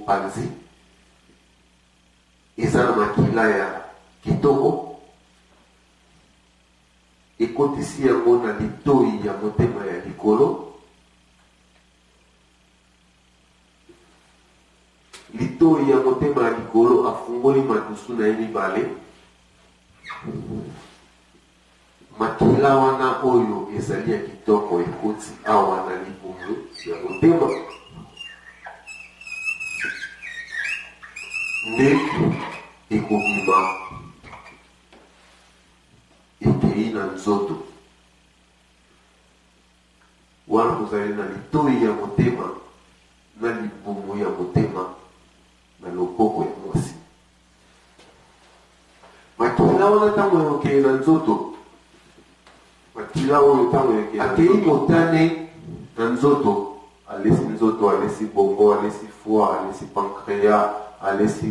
mopanzi eza na makila ya kitoko ekotisi yango na litoi ya motema ya likolo. Litoi ya motema ya likolo afungoli madusu na ye mibale. Makila wana oyo ezali ya kitoko ekoti awa na libumu ya motema nde ekobima ekei na nzoto. Wana kozali na litoi ya motema na libumu ya motema na loboko ya mwasi. Makila wana ntango ekei na nzoto, makila oyo ntango akei motane na nzoto, alesi nzoto, alesi bongo, alesi foie, alesi pancréas, alesi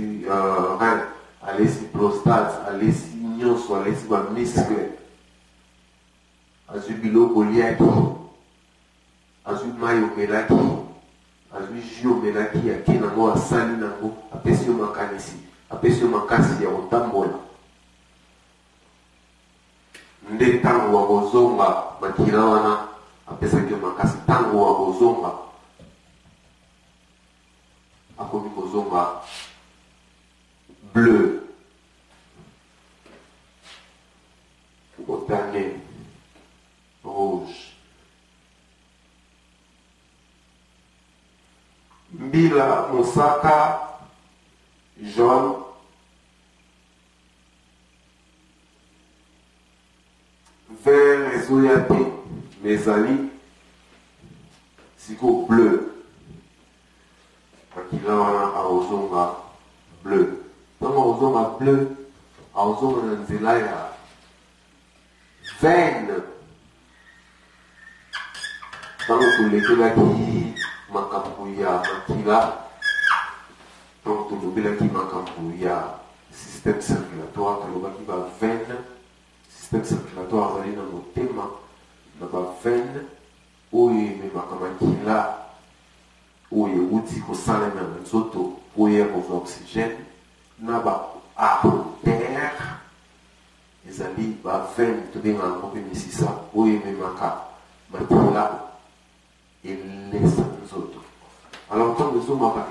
rein, alesi prostate, alesi nyonso, alesi bamiscle, azwi biloko liaki, azwi mai omelaki, azwi jus omelaki, ake nango asali nango, apesi yo makanisi, apesi yo makasi ya kotambola. Nde ntango wa kozonga makila wana apesaki yo makasi. Ntango wa kozonga akomi kozonga bleu, motane, rouge, mbila, mosaka, jaune, vert ezoya te mezali siko bleu. Makila wana aozonga bleu. Ntango aozonga bleu, aozonga na nzela ya veine. Ntango tolekelaki makambo ya makila, ntango tolobelaki makambo ya système circulatoire, tolobaki ba veine. Système circulatoire azali na motema na ba veine oyo ememaka makila oyo euti kosalema na nzoto oyo ekozwa oxygène, na ba artère ezali ba veine tobengaka yango mpe misisa oyo ememaka makila elesa nzoto. Alors ntango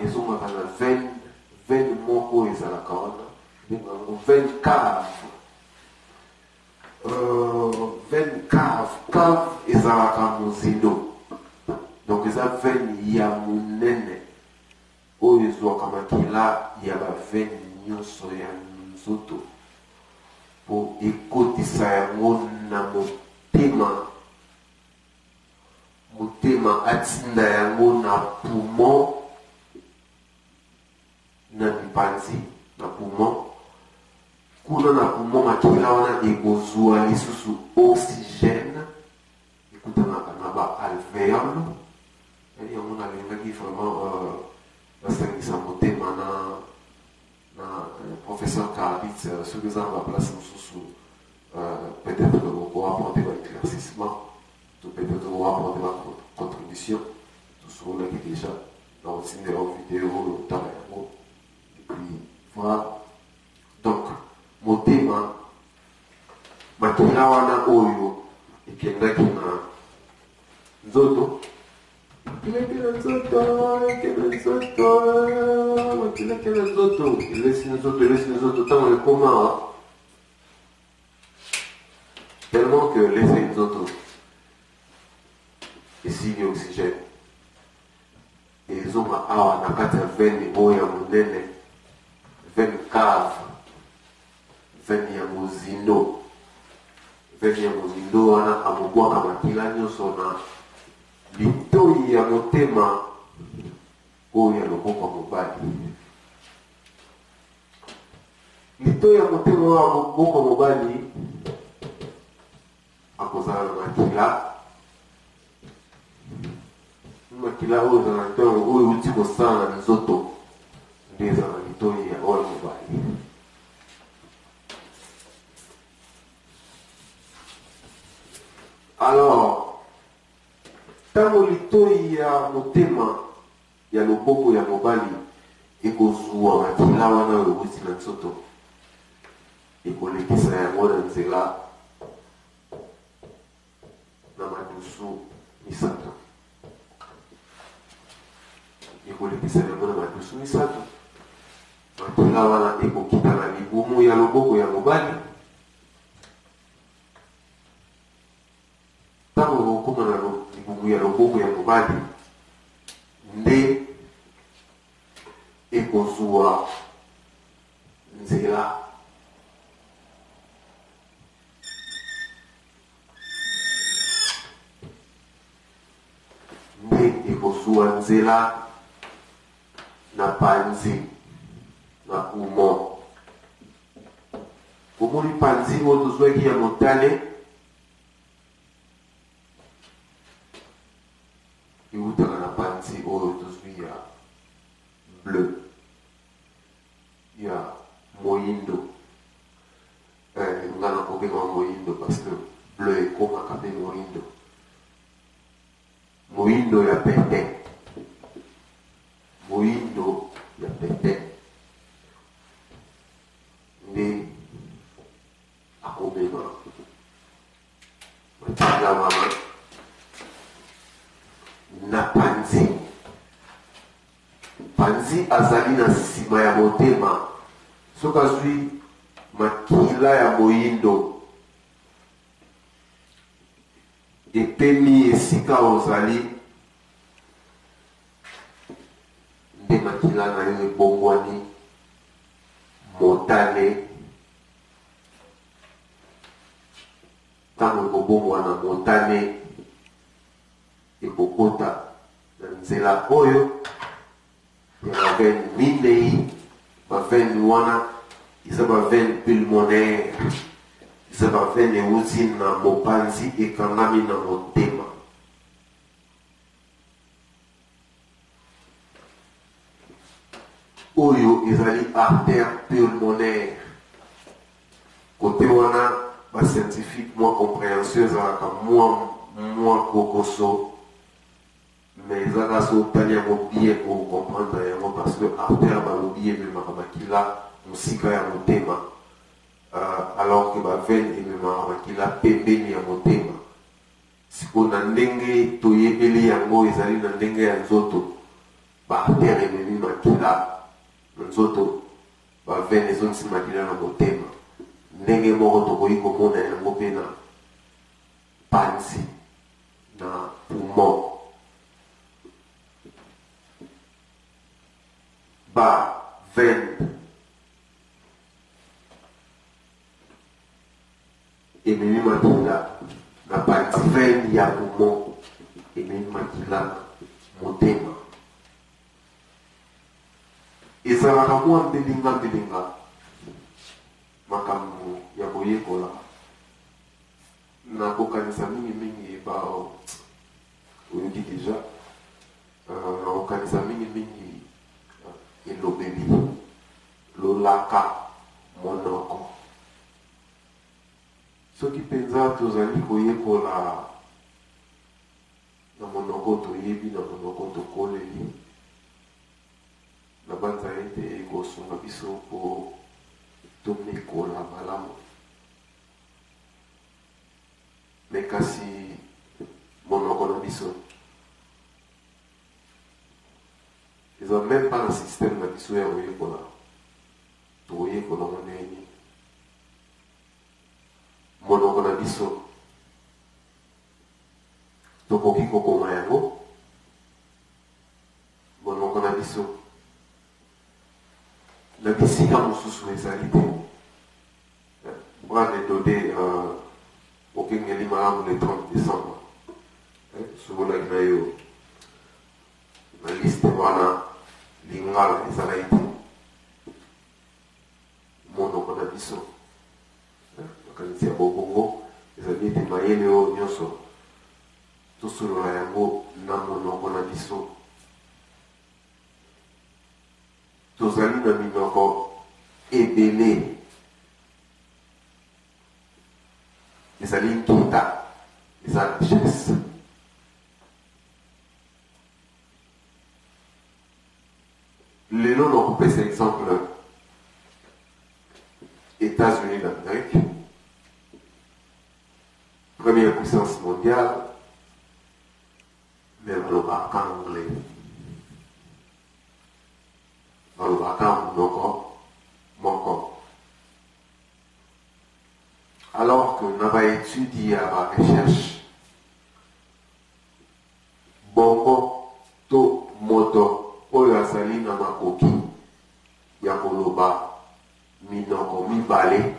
ezongaka na veine moko oyo ezalaka wana tobengaka yango veine cave. Veine cave ezalaka mozindo, donc eza veine ya monene oyo ezwaka makila ya baveine nyonso ya nzoto po ekotisa yango na motema atinda yango na poumon, na mipanzi na poumon. Kuna na poumon makila wana ekozwa lisusu oxygène ekutanaka na ba alvéole. Yani yango nalingaki vraiment basangisa motema na professeur Karbitz soki eza na baplace mosusu peut-être koapporter baéclaircissement to peut-être koapporter bacontribution tosololaki déjà na otindela video oyo otala yango epuis voilà. Donc motema makila wana oyo ekendaki na nzoto, elesi nzoto ntango ekoma tellement que elesi nzoto esili oxygène ezonga awa na kati ya veine oyo ya monene, veine cave, veine ya mozindo. Veine ya mozindo wana amobwaka makila nyonso na litoi ya motema oyo ya loboko mobali. Litoi ya motema oyo ya loboko mobali akozala na makila oyo ezala na ntongo oyo euti kosala na nzoto nde ezala na litoi ya oyo mobali. Alors, ntango litoi ya motema ya loboko ya mobali ekozwa makila wana oyo euti na nzoto ekolekisa yango na nzela na madusu misato. Ekolekisa yango na madusu misato. Makila wana ekokita na libumu ya loboko ya mobali. Ntango ekokoma na libumu ya loboko ya mobali nde ekozwa nzela ekozwa nzela na panzi na kumo. Komoni panzi oyo tozwaki ya motane eutaka na panzi oyo tozwi ya bleu ya moyindo. Ngana kobenga moyindo parce que bleu ekomaka mpe moyindo. Moyindo ya pete. Moyindo ya pete nde akomema makila wana na panzi. Panzi azali na nsima ya motema. Soki azwi makila ya moyindo epemi esika ozali nde makila na yo ebongwani motane. Ntango ekobongwana motane ekokota na nzela oyo ya bavene minei. Bavene wana eza bavene pulmonaire, eza bavene euti na mopanzi ekangami na motema. Oyo ezali artère pulmonaire. Kote wana ba scientifique moi compréhension ezalaka mwa kokoso, mais ezalaka so otali yango bien comprendre yango parce que artère balobi ememaka makila mosika ya motema, alors que bavene ememaka makila pembeni ya motema. Siko na ndenge toyebeli yango ezali na ndenge ya nzoto. Baartère ememi makila na nzoto, bavene ezondisi makila na motema. Ndenge moko tokoki komona yango mpe na panzi na poumon. Bavene ememi makila na panzi. Vene ya poumon ememi makila na motema. Ezalaka mwa mbelinga makambo ya koyekola na kokanisa mingi bao oyoki deja. Na kokanisa mingi elobeli lolaka monoko. Soki mpenza tozali koyekola na monoko toyebi, na monoko tokoleli, na banza ete ekosunga biso po tomekola malamu. Me kasi monoko na biso eza même pas na système na biso ya koyekola. Toyekola moneni monoko na biso tokoki kokoma yango. Monoko na biso na bisika mosusu ezali te. Bwana edode okengeli malamu le 30 décembre. Sokolaki na yo na liste wana lingala ezala ite monoko na biso. Makanisi ya bobongo ezali ete mayele oyo nyonso tosolola yango na monoko na biso. Tozali na minoko ebele. Ezali nkita, eza richesse. les noms ont coupé cet exemple États-Unis d'Amérique, première puissance mondiale, mais on ne parle pas anglais. On ne parle pas mon corps. Alors que nous avons étudié à la recherche, bongo, to, moto, oyo azali na makoki ya koloba minoko mibale